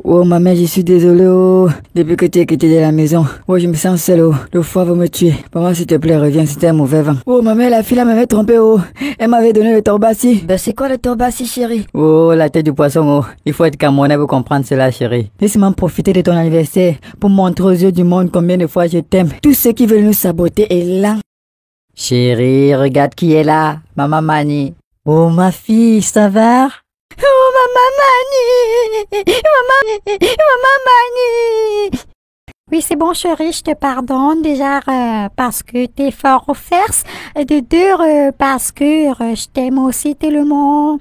Oh, maman, je suis désolée, oh. Depuis que tu es quitté de la maison, oh, je me sens seule, oh. Le foie va me tuer. Maman, s'il te plaît, reviens, c'était un mauvais vent. Oh, maman, la fille là m'avait trompé, oh. Elle m'avait donné le torbassi. Ben, c'est quoi le torbassi, chérie? Oh, la tête du poisson, oh. Il faut être camerounais pour comprendre cela, chérie. Laisse-moi profiter de ton anniversaire pour montrer aux yeux du monde combien de fois je t'aime. Tous ceux qui veulent nous saboter est là. Chérie, regarde qui est là. Maman Mani. Oh, ma fille, ça va? Oh, maman Mani! Maman Mani! Oui, c'est bon, chérie, je te pardonne. Déjà, parce que t'es fort aux fesses. Et de deux, parce que je t'aime aussi tellement.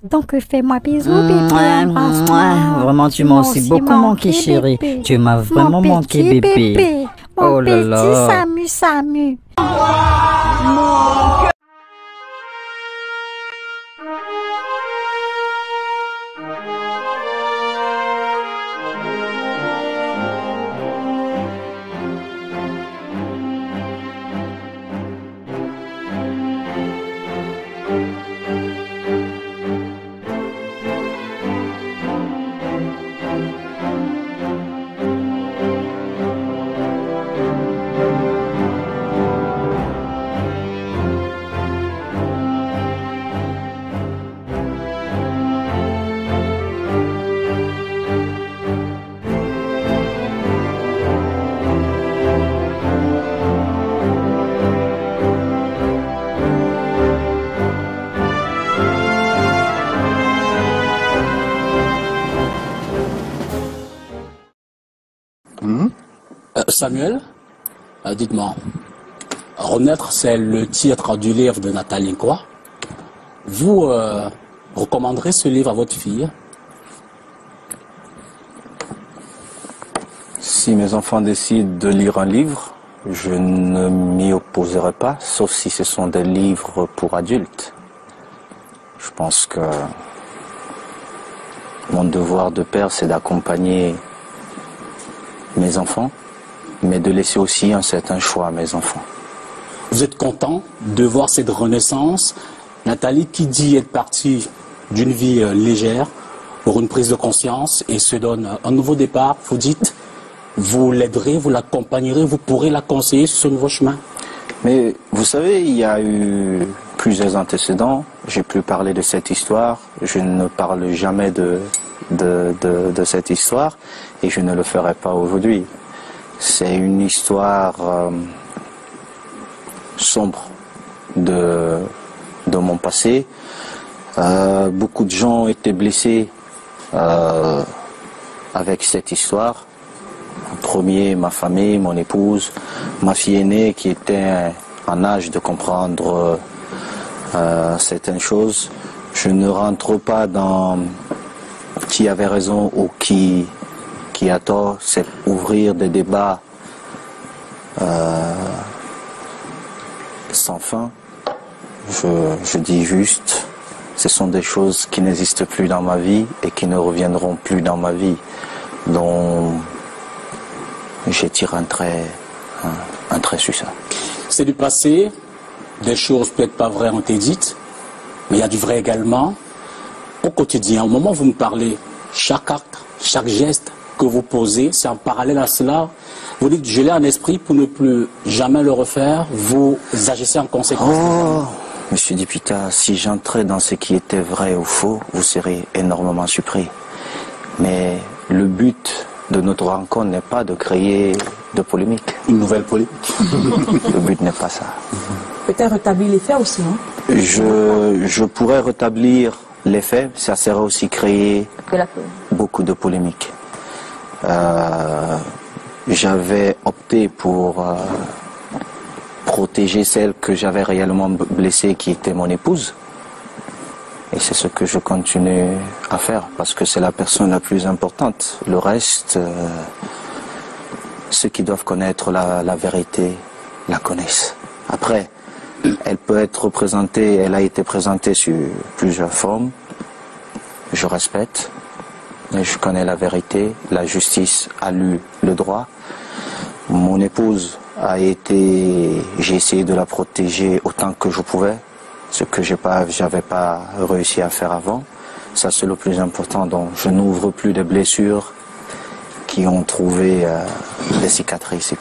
Donc, fais-moi bisous, bébé. Embrasse-moi. Vraiment, tu m'as aussi beaucoup manqué, chérie. Bébé. Tu m'as vraiment manqué, bébé. Mon Oh là petit là. Samu. Samuel, dites-moi, Renaître, c'est le titre du livre de Nathalie Nkwa. Vous recommanderez ce livre à votre fille? Si mes enfants décident de lire un livre, je ne m'y opposerai pas, sauf si ce sont des livres pour adultes. Je pense que mon devoir de père, c'est d'accompagner mes enfants, mais de laisser aussi un certain choix à mes enfants. Vous êtes content de voir cette renaissance? Nathalie, qui dit être partie d'une vie légère pour une prise de conscience et se donne un nouveau départ, vous dites, vous l'aiderez, vous l'accompagnerez, vous pourrez la conseiller sur ce nouveau chemin? Mais vous savez, il y a eu plusieurs antécédents. J'ai pu parler de cette histoire. Je ne parle jamais de cette histoire et je ne le ferai pas aujourd'hui. C'est une histoire sombre de mon passé. Beaucoup de gens ont été blessés avec cette histoire. En premier, ma famille, mon épouse, ma fille aînée qui était en âge de comprendre certaines choses. Je ne rentre pas dans qui avait raison ou qui a tort. C'est ouvrir des débats sans fin. Je dis juste, ce sont des choses qui n'existent plus dans ma vie et qui ne reviendront plus dans ma vie, dont j'étire un trait sur ça. C'est du passé, des choses peut-être pas vraies ont été dites, mais il y a du vrai également. Au quotidien, au moment où vous me parlez, chaque acte, chaque geste que vous posez, c'est en parallèle à cela. Vous dites, je l'ai en esprit pour ne plus jamais le refaire, vous agissez en conséquence. Oh, Monsieur Dipita, si j'entrais dans ce qui était vrai ou faux, vous serez énormément surpris. Mais le but de notre rencontre n'est pas de créer de polémique. Une nouvelle polémique. Le but n'est pas ça. Peut-être rétablir les faits aussi, hein? Je pourrais rétablir les faits, ça serait aussi créer beaucoup de polémiques. J'avais opté pour protéger celle que j'avais réellement blessée, qui était mon épouse. Et c'est ce que je continue à faire, parce que c'est la personne la plus importante. Le reste, ceux qui doivent connaître la vérité la connaissent. Après, elle peut être représentée, elle a été présentée sur plusieurs formes. Je respecte, mais je connais la vérité. La justice a lu le droit. Mon épouse j'ai essayé de la protéger autant que je pouvais, ce que j'avais pas réussi à faire avant. Ça, c'est le plus important. Donc, je n'ouvre plus de blessures qui ont trouvé des cicatrices.